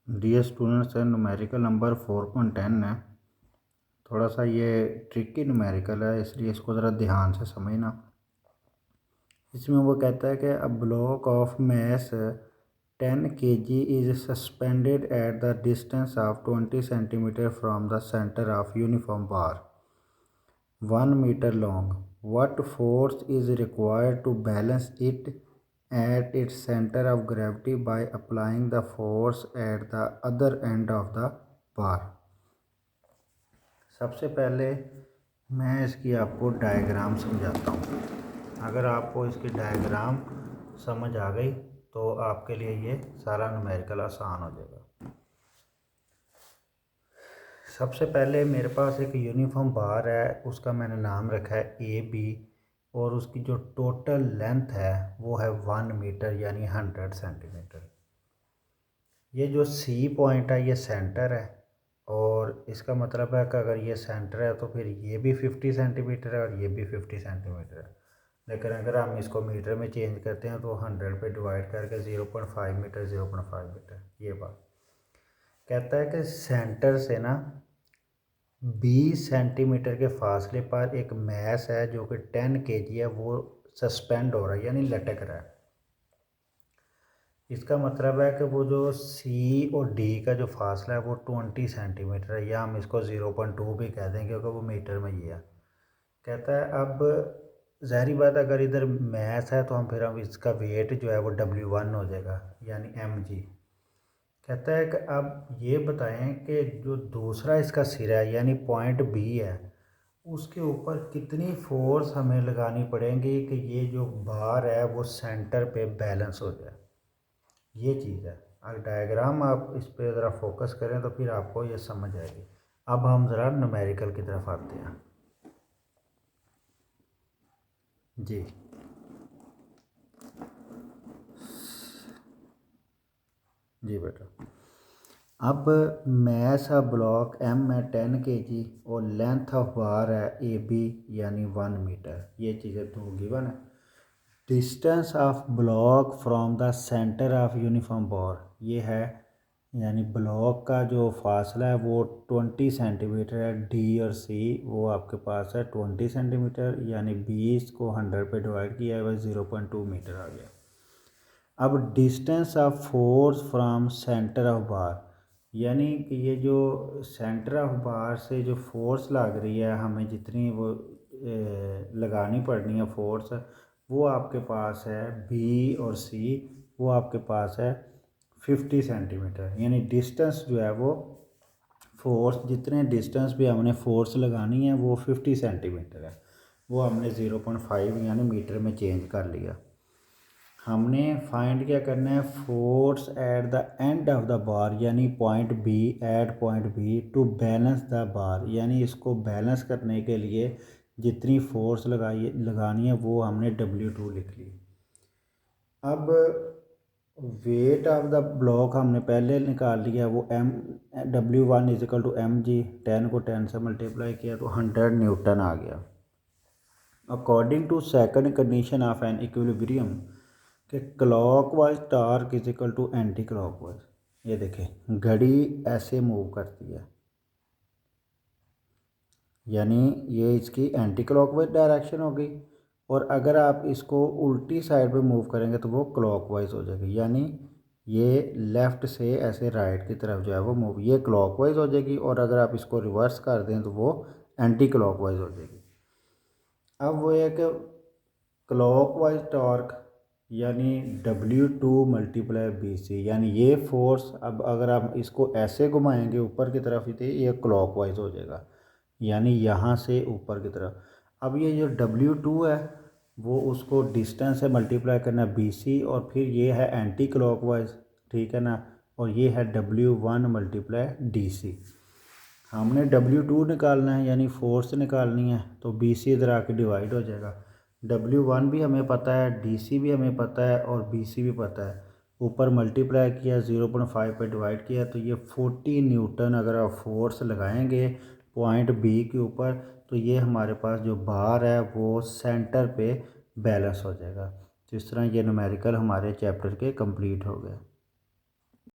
Dear students, numerical number 4.10 है। थोड़ा सा ये ट्रिकी न्यूमेरिकल है, इसलिए इसको ज़रा ध्यान से समझना। इसमें वो कहता है कि a block of mass 10 kg is suspended at the distance of 20 centimetre from the centre of uniform bar 1 meter long. What force is required to balance it at its center of gravity by applying the force at the other end of the bar? सबसे पहले मैं इसकी आपको diagram समझाता हूँ। अगर आपको इसकी डायग्राम समझ आ गई तो आपके लिए ये सारा न्यूमेरिकल आसान हो जाएगा। सबसे पहले मेरे पास एक यूनिफॉर्म बार है, उसका मैंने नाम रखा है ए बी, और उसकी जो टोटल लेंथ है वो है 1 मीटर यानी 100 सेंटीमीटर। ये जो सी पॉइंट है ये सेंटर है, और इसका मतलब है कि अगर ये सेंटर है तो फिर ये भी 50 सेंटीमीटर है और ये भी 50 सेंटीमीटर है। लेकिन अगर हम इसको मीटर में चेंज करते हैं तो 100 पे डिवाइड करके 0.5 मीटर 0.5 मीटर। ये बात कहता है कि सेंटर से ना 20 सेंटीमीटर के फासले पर एक मैस है जो कि 10 kg है, वो सस्पेंड हो रहा है यानी लटक रहा है। इसका मतलब है कि वो जो सी और डी का जो फासला है वो 20 सेंटीमीटर है, या हम इसको 0.2 भी कह दें क्योंकि वो मीटर में ही है। कहता है अब ज़ाहिरी बात अगर इधर मैस है तो हम इसका वेट जो है वो W1 हो जाएगा यानी mg। कहता है कि अब ये बताएं कि जो दूसरा इसका सिरा है यानी पॉइंट बी है, उसके ऊपर कितनी फोर्स हमें लगानी पड़ेगी कि ये जो बार है वो सेंटर पे बैलेंस हो जाए। ये चीज़ है। अगर डायग्राम आप इस पर ज़रा फोकस करें तो फिर आपको ये समझ आएगी। अब हम ज़रा न्यूमेरिकल की तरफ आते हैं जी। जी बेटा, अब मैस ऑफ ब्लॉक एम है 10 kg और लेंथ ऑफ बार है ए बी यानी 1 मीटर। ये चीज़ें तो गिवन है। Distance of block from the centre of uniform bar ये है, यानी ब्लॉक का जो फासला है वो 20 सेंटीमीटर है। डी और सी वो आपके पास है 20 सेंटीमीटर, यानी 20 को 100 पे डिवाइड किया है वह 0.2 मीटर आ गया। अब distance of force from centre of बार, यानी कि ये जो सेंटर ऑफ बार से जो फोर्स लग रही है हमें जितनी वो लगानी पड़नी है फोर्स, वो आपके पास है बी और सी, वो आपके पास है 50 सेंटीमीटर। यानी डिस्टेंस जो है वो फोर्स जितने डिस्टेंस पे हमने फोर्स लगानी है वो 50 सेंटीमीटर है, वो हमने 0.5 यानी मीटर में चेंज कर लिया। हमने फाइंड क्या करना है, force at the end of the bar यानी point B, at point B to balance the bar, यानी इसको बैलेंस करने के लिए जितनी फोर्स लगानी है वो हमने W2 लिख ली। अब वेट ऑफ द ब्लॉक हमने पहले निकाल लिया, वो W1 इजिकल टू mg, 10 को 10 से मल्टीप्लाई किया तो 100 न्यूटन आ गया। According to second condition of an equilibrium कि clockwise torque is equal to anticlockwise. ये देखें घड़ी ऐसे मूव करती है, यानी ये इसकी एंटी क्लॉकवाइज डायरेक्शन हो गई, और अगर आप इसको उल्टी साइड पे मूव करेंगे तो वो क्लॉकवाइज हो जाएगी, यानी ये लेफ़्ट से ऐसे राइट की तरफ जो है वो मूव, ये क्लॉकवाइज हो जाएगी, और अगर आप इसको रिवर्स कर दें तो वो एंटी क्लॉकवाइज हो जाएगी। अब वो है कि क्लॉकवाइज टॉर्क यानी W2 मल्टीप्लाई BC, यानी ये फोर्स अब अगर आप इसको ऐसे घुमाएंगे ऊपर की तरफ ही ये क्लॉकवाइज हो जाएगा, यानी यहाँ से ऊपर की तरफ। अब ये जो W2 है वो उसको डिस्टेंस से मल्टीप्लाई करना BC, और फिर ये है एंटी क्लॉकवाइज, ठीक है ना, और ये है W1 मल्टीप्लाई DC। हमने W2 निकालना है यानी फोर्स निकालनी है, तो BC इधर आके डिवाइड हो जाएगा। W1 भी हमें पता है, DC भी हमें पता है, और BC भी पता है। ऊपर मल्टीप्लाई किया 0.5 पे डिवाइड किया तो ये 40 न्यूटन अगर आप फोर्स लगाएंगे पॉइंट बी के ऊपर तो ये हमारे पास जो बार है वो सेंटर पे बैलेंस हो जाएगा। तो इस तरह ये न्यूमेरिकल हमारे चैप्टर के कंप्लीट हो गए।